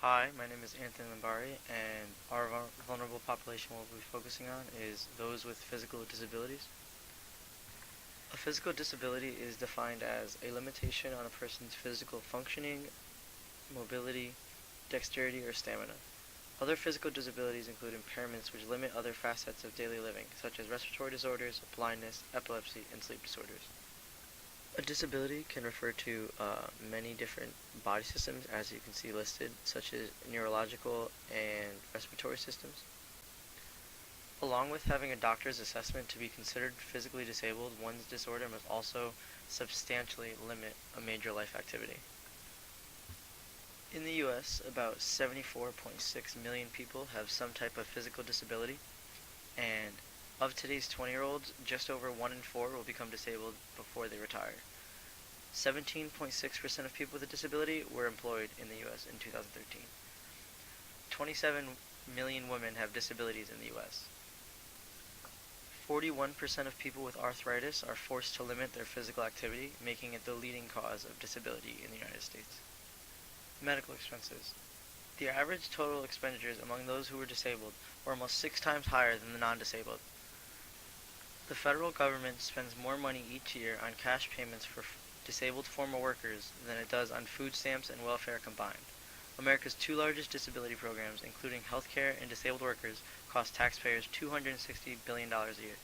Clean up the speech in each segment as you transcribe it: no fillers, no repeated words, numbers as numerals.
Hi, my name is Anthony Limbari, and our vulnerable population we'll be focusing on is those with physical disabilities. A physical disability is defined as a limitation on a person's physical functioning, mobility, dexterity, or stamina. Other physical disabilities include impairments which limit other facets of daily living, such as respiratory disorders, blindness, epilepsy, and sleep disorders. A disability can refer to many different body systems, as you can see listed, such as neurological and respiratory systems. Along with having a doctor's assessment to be considered physically disabled, one's disorder must also substantially limit a major life activity. In the US, about 74.6 million people have some type of physical disability, and of today's 20-year-olds, just over 1 in 4 will become disabled before they retire. 17.6% of people with a disability were employed in the US in 2013. 27 million women have disabilities in the US. 41% of people with arthritis are forced to limit their physical activity, making it the leading cause of disability in the United States. Medical expenses. The average total expenditures among those who were disabled were almost 6 times higher than the non-disabled. The federal government spends more money each year on cash payments for disabled former workers than it does on food stamps and welfare combined. America's two largest disability programs, including healthcare and disabled workers, cost taxpayers $260 billion a year.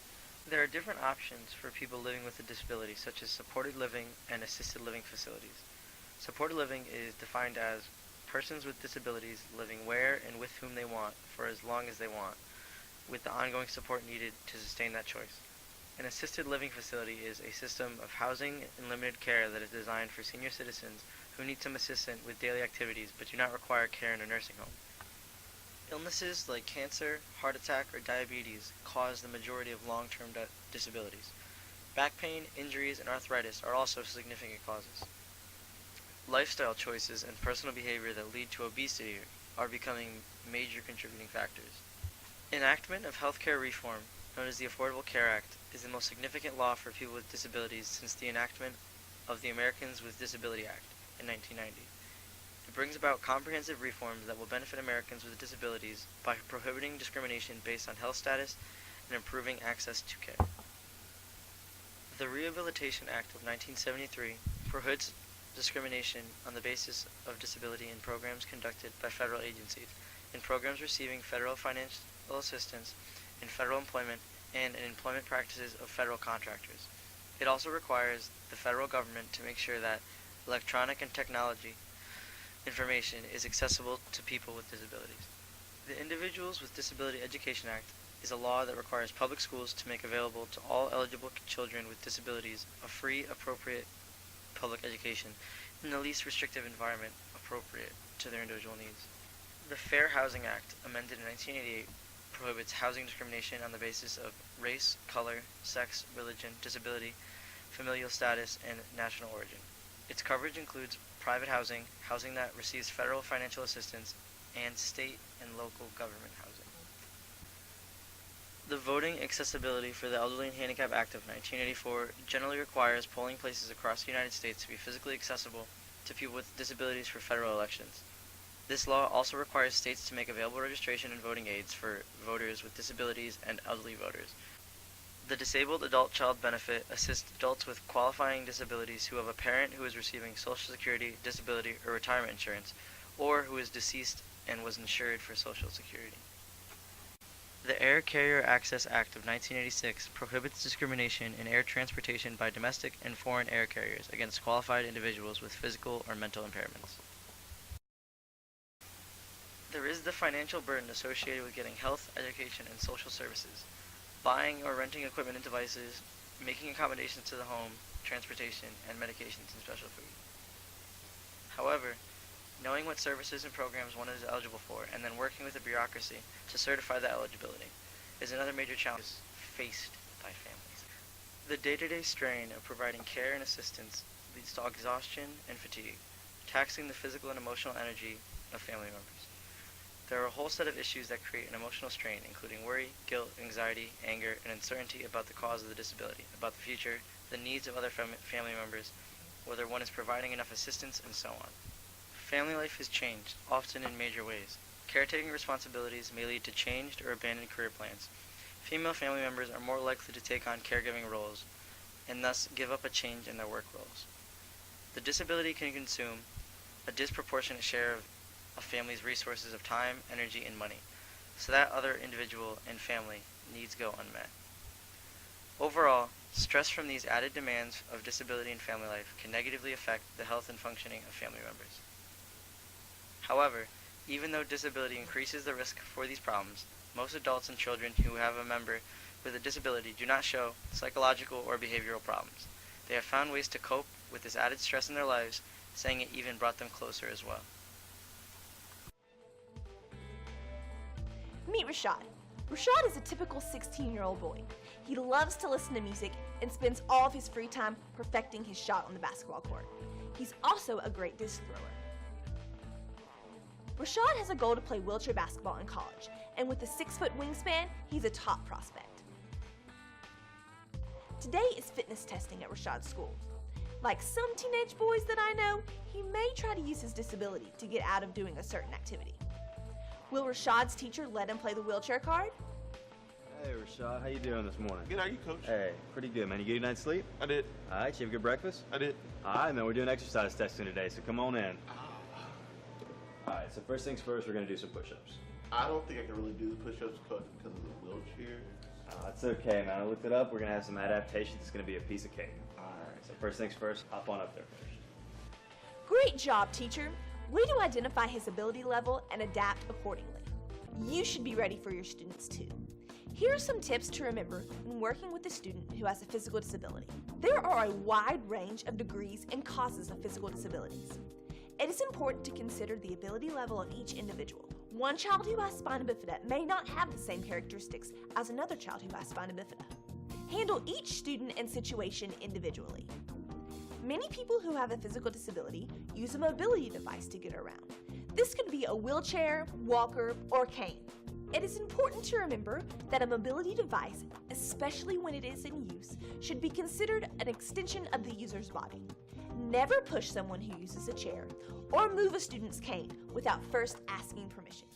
There are different options for people living with a disability, such as supported living and assisted living facilities. Supported living is defined as persons with disabilities living where and with whom they want for as long as they want, with the ongoing support needed to sustain that choice. An assisted living facility is a system of housing and limited care that is designed for senior citizens who need some assistance with daily activities but do not require care in a nursing home. Illnesses like cancer, heart attack, or diabetes cause the majority of long-term disabilities. Back pain, injuries, and arthritis are also significant causes. Lifestyle choices and personal behavior that lead to obesity are becoming major contributing factors. Enactment of healthcare reform, known as the Affordable Care Act, is the most significant law for people with disabilities since the enactment of the Americans with Disability Act in 1990. It brings about comprehensive reforms that will benefit Americans with disabilities by prohibiting discrimination based on health status and improving access to care. The Rehabilitation Act of 1973 prohibits discrimination on the basis of disability in programs conducted by federal agencies, in programs receiving federal financial assistance, in federal employment, and in employment practices of federal contractors. It also requires the federal government to make sure that electronic and technology information is accessible to people with disabilities. The Individuals with Disability Education Act is a law that requires public schools to make available to all eligible children with disabilities a free, appropriate public education in the least restrictive environment appropriate to their individual needs. The Fair Housing Act, amended in 1988, prohibits housing discrimination on the basis of race, color, sex, religion, disability, familial status, and national origin. Its coverage includes private housing, housing that receives federal financial assistance, and state and local government housing. The Voting Accessibility for the Elderly and Handicapped Act of 1984 generally requires polling places across the United States to be physically accessible to people with disabilities for federal elections. This law also requires states to make available registration and voting aids for voters with disabilities and elderly voters. The Disabled Adult Child Benefit assists adults with qualifying disabilities who have a parent who is receiving Social Security, disability, or retirement insurance, or who is deceased and was insured for Social Security. The Air Carrier Access Act of 1986 prohibits discrimination in air transportation by domestic and foreign air carriers against qualified individuals with physical or mental impairments. There is the financial burden associated with getting health, education, and social services, buying or renting equipment and devices, making accommodations to the home, transportation, and medications and special food. However, knowing what services and programs one is eligible for and then working with the bureaucracy to certify that eligibility is another major challenge faced by families. The day-to-day strain of providing care and assistance leads to exhaustion and fatigue, taxing the physical and emotional energy of family members. There are a whole set of issues that create an emotional strain, including worry, guilt, anxiety, anger, and uncertainty about the cause of the disability, about the future, the needs of other family members, whether one is providing enough assistance, and so on. Family life has changed, often in major ways. Caretaking responsibilities may lead to changed or abandoned career plans. Female family members are more likely to take on caregiving roles and thus give up a change in their work roles. The disability can consume a disproportionate share of a family's resources of time, energy, and money, so that other individual and family needs go unmet. Overall, stress from these added demands of disability in family life can negatively affect the health and functioning of family members. However, even though disability increases the risk for these problems, most adults and children who have a member with a disability do not show psychological or behavioral problems. They have found ways to cope with this added stress in their lives, saying it even brought them closer as well. Meet Rashad. Rashad is a typical 16-year-old boy. He loves to listen to music and spends all of his free time perfecting his shot on the basketball court. He's also a great disc thrower. Rashad has a goal to play wheelchair basketball in college, and with a 6-foot wingspan, he's a top prospect. Today is fitness testing at Rashad's school. Like some teenage boys that I know, he may try to use his disability to get out of doing a certain activity. Will Rashad's teacher let him play the wheelchair card? Hey Rashad, how you doing this morning? Good, how are you, Coach? Hey, pretty good, man. You get a night's sleep? I did. All right, you have a good breakfast? I did. All right, man, we're doing exercise testing today, so come on in. All right, so first things first, we're gonna do some push-ups. I don't think I can really do the push-ups, Coach, because of the wheelchair. It's okay, man. I looked it up. We're gonna have some adaptations. It's gonna be a piece of cake. All right. So first things first, hop on up there first. Great job, teacher. Way to identify his ability level and adapt accordingly. You should be ready for your students too. Here are some tips to remember when working with a student who has a physical disability. There are a wide range of degrees and causes of physical disabilities. It is important to consider the ability level of each individual. One child who has spina bifida may not have the same characteristics as another child who has spina bifida. Handle each student and situation individually. Many people who have a physical disability use a mobility device to get around. This could be a wheelchair, walker, or cane. It is important to remember that a mobility device, especially when it is in use, should be considered an extension of the user's body. Never push someone who uses a chair or move a student's cane without first asking permission.